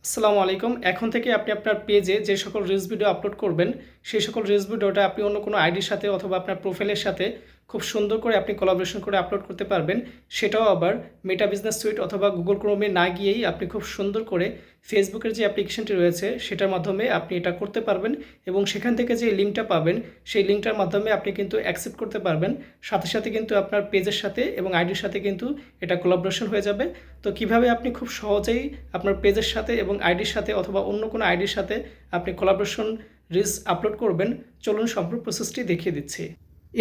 আসসালামু আলাইকুম। এখন থেকে আপনি আপনার পেজে যে সকল রিলস ভিডিও আপলোড করবেন, সেই সকল রিলস ভিডিওটা আপনি অন্য কোনো আইডির সাথে অথবা আপনার প্রোফাইলের সাথে খুব সুন্দর করে আপনি কোলাবোরেশন করে আপলোড করতে পারবেন। সেটাও আবার মেটা বিজনেস সুইট অথবা গুগল ক্রোমে না গিয়েই আপনি খুব সুন্দর করে ফেসবুকের যে অ্যাপ্লিকেশনটি রয়েছে সেটার মাধ্যমে আপনি এটা করতে পারবেন এবং সেখান থেকে যে লিঙ্কটা পাবেন সেই লিঙ্কটার মাধ্যমে আপনি কিন্তু অ্যাকসেপ্ট করতে পারবেন। সাথে সাথে কিন্তু আপনার পেজের সাথে এবং আইডির সাথে কিন্তু এটা কোলাবোরেশন হয়ে যাবে। তো কিভাবে আপনি খুব সহজেই আপনার পেজের সাথে এবং আইডির সাথে অথবা অন্য কোনো আইডির সাথে আপনি কোলাবোরেশন রিলস আপলোড করবেন, চলুন সম্পূর্ণ প্রসেসটি দেখিয়ে দিচ্ছি।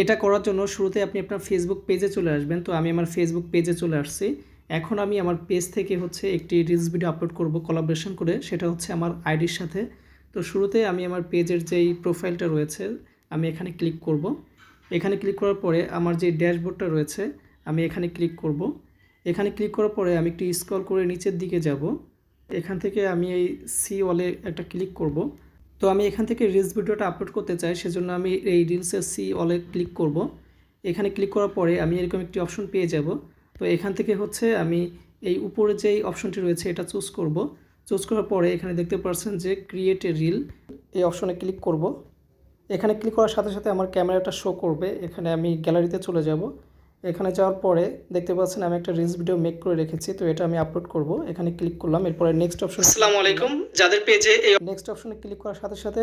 এটা করার জন্য শুরুতে আপনি আপনার ফেসবুক পেজে চলে আসবেন। তো আমি আমার ফেসবুক পেজে চলে আসছি। এখন আমি আমার পেজ থেকে হচ্ছে একটি রিলস ভিডিও আপলোড করব কোলাবোরেশন করে, সেটা হচ্ছে আমার আইডির সাথে। তো শুরুতে আমি আমার পেজের যেই প্রোফাইলটা রয়েছে আমি এখানে ক্লিক করব। এখানে ক্লিক করার পরে আমার যে ড্যাশবোর্ডটা রয়েছে আমি এখানে ক্লিক করব। এখানে ক্লিক করার পরে আমি একটু স্ক্রল করে নিচের দিকে যাব। এখান থেকে আমি এই সি ওয়ালে একটা ক্লিক করব। তো আমি এখান থেকে রিলস ভিডিওটা আপলোড করতে চাই, সেজন্য আমি এই রিলসের সি ওয়ালে ক্লিক করব। এখানে ক্লিক করার পরে আমি এরকম একটি অপশন পেয়ে যাব। তো এখান থেকে হচ্ছে আমি এই উপরে যেই অপশনটি রয়েছে এটা চুজ করব। চুজ করার পরে এখানে দেখতে পাচ্ছেন যে ক্রিয়েট এ রিল, এই অপশনে ক্লিক করব। এখানে ক্লিক করার সাথে সাথে আমার ক্যামেরাটা শো করবে। এখানে আমি গ্যালারিতে চলে যাব। এখানে যাওয়ার পরে দেখতে পাচ্ছেন আমি একটা রিলস ভিডিও মেক করে রেখেছি, তো এটা আমি আপলোড করব। এখানে ক্লিক করলাম, এরপরে নেক্সট অপশন। আসসালামু আলাইকুম। যাদের পেজে এই নেক্সট অপশনে ক্লিক করার সাথে সাথে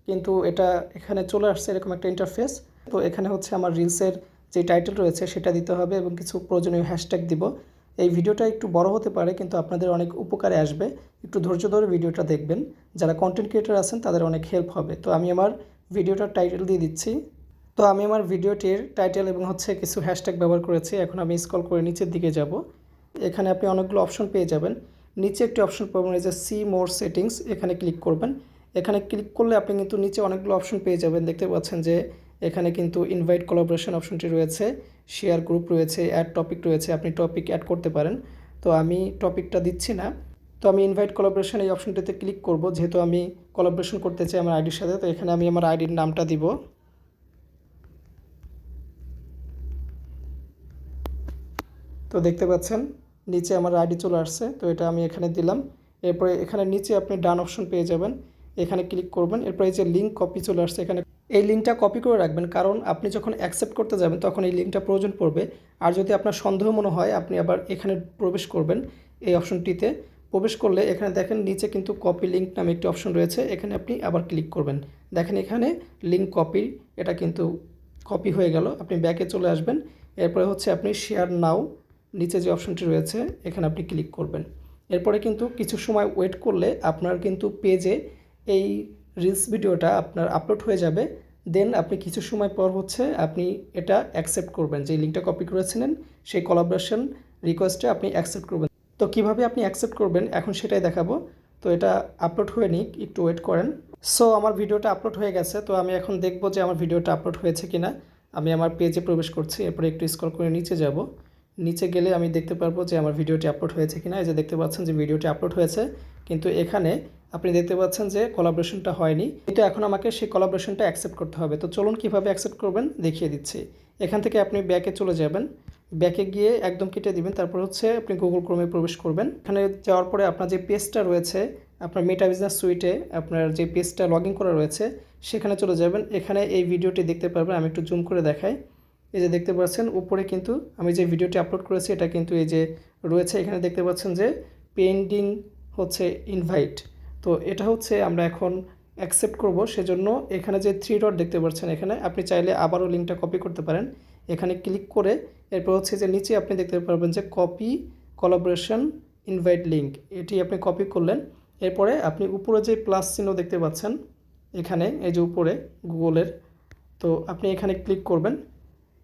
কিন্তু এটা এখানে চলে আসছে এরকম একটা ইন্টারফেস। তো এখানে হচ্ছে আমার রিলসের যে টাইটেল রয়েছে সেটা দিতে হবে এবং কিছু প্রয়োজনীয় হ্যাশট্যাগ দিব। এই ভিডিওটা একটু বড় হতে পারে কিন্তু আপনাদের অনেক উপকারে আসবে। একটু ধৈর্য ধরে ভিডিওটা দেখবেন। যারা কন্টেন্ট ক্রিয়েটর আছেন তাদের অনেক হেল্প হবে। তো আমি আমার ভিডিওটার টাইটেল দিয়ে দিচ্ছি। তো আমি আমার ভিডিওটির টাইটেল এবং হচ্ছে কিছু হ্যাশট্যাগ ব্যবহার করেছি। এখন আমি স্ক্রল করে নিচের দিকে যাব। এখানে আপনি অনেকগুলো অপশন পেয়ে যাবেন। নিচে একটি অপশন পাবেন এই যে সি মোর সেটিংস, এখানে ক্লিক করবেন। এখানে ক্লিক করলে আপনি কিন্তু নিচে অনেকগুলো অপশন পেয়ে যাবেন। দেখতে পাচ্ছেন যে এখানে কিন্তু ইনভাইট কোলাবোরেশন অপশনটি রয়েছে, শেয়ার গ্রুপ রয়েছে, অ্যাড টপিক রয়েছে, আপনি টপিক অ্যাড করতে পারেন। তো আমি টপিকটা দিচ্ছি না। তো আমি ইনভাইট কোলাবোরেশন এই অপশনটিতে ক্লিক করব, যেহেতু আমি কোলাবোরেশন করতে চাই আমার আইডির সাথে। তো এখানে আমি আমার আইডির নামটা দিব। তো দেখতে পাচ্ছেন নিচে আমার আইডি চলে আসছে, তো এটা আমি এখানে দিলাম। এরপরে এখানে নিচে আপনি ডান অপশন পেয়ে যাবেন, এখানে ক্লিক করবেন। এরপরে এই যে লিঙ্ক কপি চলে আসছে, এখানে এই লিঙ্কটা কপি করে রাখবেন, কারণ আপনি যখন অ্যাকসেপ্ট করতে যাবেন তখন এই লিঙ্কটা প্রয়োজন পড়বে। আর যদি আপনার সন্দেহ মনে হয় আপনি আবার এখানে প্রবেশ করবেন, এই অপশনটিতে প্রবেশ করলে এখানে দেখেন নিচে কিন্তু কপি লিঙ্ক নামে একটি অপশন রয়েছে, এখানে আপনি আবার ক্লিক করবেন। দেখেন এখানে লিঙ্ক কপি, এটা কিন্তু কপি হয়ে গেল। আপনি ব্যাকে চলে আসবেন। এরপরে হচ্ছে আপনি শেয়ার নাও, নিচে যে অপশনটি রয়েছে এখানে আপনি ক্লিক করবেন। এরপরে কিন্তু কিছু সময় ওয়েট করলে আপনার কিন্তু পেজে এই রিলস ভিডিওটা আপনার আপলোড হয়ে যাবে। দেন আপনি কিছু সময় পর হচ্ছে আপনি এটা অ্যাকসেপ্ট করবেন, যে লিঙ্কটা কপি করেছিলেন সেই কোলাবোরেশন রিকোয়েস্টে আপনি অ্যাকসেপ্ট করবেন। তো কিভাবে আপনি অ্যাকসেপ্ট করবেন এখন সেটাই দেখাবো। তো এটা আপলোড হয়ে নিক, একটু ওয়েট করেন। সো আমার ভিডিওটা আপলোড হয়ে গেছে। তো আমি এখন দেখব যে আমার ভিডিওটা আপলোড হয়েছে কিনা। আমি আমার পেজে প্রবেশ করছি, এরপরে একটু স্ক্রল করে নিচে যাব। নিচে গেলে আমি দেখতে পারবো যে আমার ভিডিওটি আপলোড হয়েছে কিনা। এই যে দেখতে পাচ্ছেন যে ভিডিওটি আপলোড হয়েছে, কিন্তু এখানে আপনি দেখতে পাচ্ছেন যে কোলাবোরেশনটা হয়নি। কিন্তু এখন আমাকে সেই কোলাবোরেশনটা অ্যাকসেপ্ট করতে হবে। তো চলুন কীভাবে অ্যাকসেপ্ট করবেন দেখিয়ে দিচ্ছি। এখান থেকে আপনি ব্যাকে চলে যাবেন, ব্যাকে গিয়ে একদম কেটে দিবেন। তারপর হচ্ছে আপনি গুগল ক্রোমে প্রবেশ করবেন। এখানে যাওয়ার পরে আপনার যে পেজটা রয়েছে আপনার মেটা বিজনেস সুইটে, আপনার যে পেজটা লগ ইন করা রয়েছে সেখানে চলে যাবেন। এখানে এই ভিডিওটি দেখতে পারবেন, আমি একটু জুম করে দেখাই। এই যে দেখতে পাচ্ছেন উপরে কিন্তু আমি যে ভিডিওটি আপলোড করেছি এটা কিন্তু এই যে রয়েছে, এখানে দেখতে পাচ্ছেন যে পেন্ডিং হচ্ছে ইনভাইট। তো এটা হচ্ছে আমরা এখন অ্যাকসেপ্ট করব, সেজন্য এখানে যে থ্রি ডট দেখতে পাচ্ছেন এখানে আপনি চাইলে আবারও লিঙ্কটা কপি করতে পারেন। এখানে ক্লিক করে এরপর হচ্ছে যে নিচে আপনি দেখতে পারবেন যে কপি কোলাবোরেশন ইনভাইট লিঙ্ক, এটি আপনি কপি করলেন। এরপরে আপনি উপরে যে প্লাস চিহ্ন দেখতে পাচ্ছেন এখানে, এই যে উপরে গুগলের, তো আপনি এখানে ক্লিক করবেন।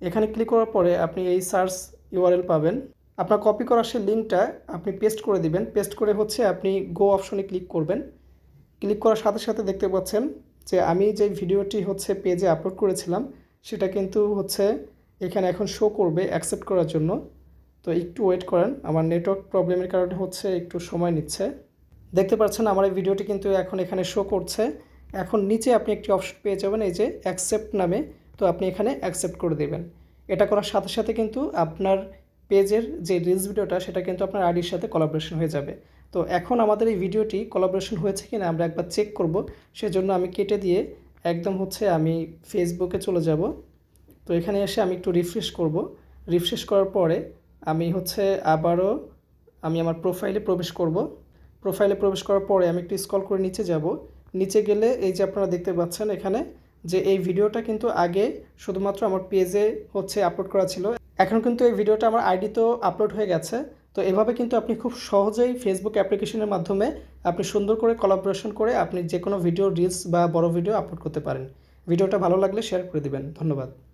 এখানে ক্লিক করার পরে আপনি এই সার্চ ইউআরএল পাবেন। আপনার কপি করা সেই লিঙ্কটা আপনি পেস্ট করে দিবেন। পেস্ট করে হচ্ছে আপনি গো অপশনে ক্লিক করবেন। ক্লিক করার সাথে সাথে দেখতে পাচ্ছেন যে আমি যে ভিডিওটি হচ্ছে পেজে আপলোড করেছিলাম সেটা কিন্তু হচ্ছে এখানে এখন শো করবে অ্যাকসেপ্ট করার জন্য। তো একটু ওয়েট করেন, আমার নেটওয়ার্ক প্রবলেমের কারণে হচ্ছে একটু সময় নিচ্ছে। দেখতে পাচ্ছেন আমার এই ভিডিওটি কিন্তু এখন এখানে শো করছে। এখন নিচে আপনি একটি অপশন পেয়ে যাবেন এই যে অ্যাকসেপ্ট নামে, তো আপনি এখানে অ্যাকসেপ্ট করে দেবেন। এটা করার সাথে সাথে কিন্তু আপনার পেজের যে রিলস ভিডিওটা সেটা কিন্তু আপনার আইডির সাথে কোলাবোরেশন হয়ে যাবে। তো এখন আমাদের এই ভিডিওটি কোলাবোরেশন হয়েছে কিনা আমরা একবার চেক করব। সেজন্য আমি কেটে দিয়ে একদম হচ্ছে আমি ফেসবুকে চলে যাব। তো এখানে এসে আমি একটু রিফ্রেশ করব। রিফ্রেশ করার পরে আমি হচ্ছে আবারও আমি আমার প্রোফাইলে প্রবেশ করব। প্রোফাইলে প্রবেশ করার পরে আমি একটু স্ক্রল করে নিচে যাব। নিচে গেলে এই যে আপনারা দেখতে পাচ্ছেন এখানে যে এই ভিডিওটা কিন্তু আগে শুধুমাত্র আমার পেজে হচ্ছে আপলোড করা ছিল, এখন কিন্তু এই ভিডিওটা আমার আইডিতেও আপলোড হয়ে গেছে। তো এভাবে কিন্তু আপনি খুব সহজেই ফেসবুক অ্যাপ্লিকেশনের মাধ্যমে আপনি সুন্দর করে কোলাবোরেশন করে আপনি যে কোনো ভিডিও রিলস বা বড় ভিডিও আপলোড করতে পারেন। ভিডিওটা ভালো লাগলে শেয়ার করে দিবেন। ধন্যবাদ।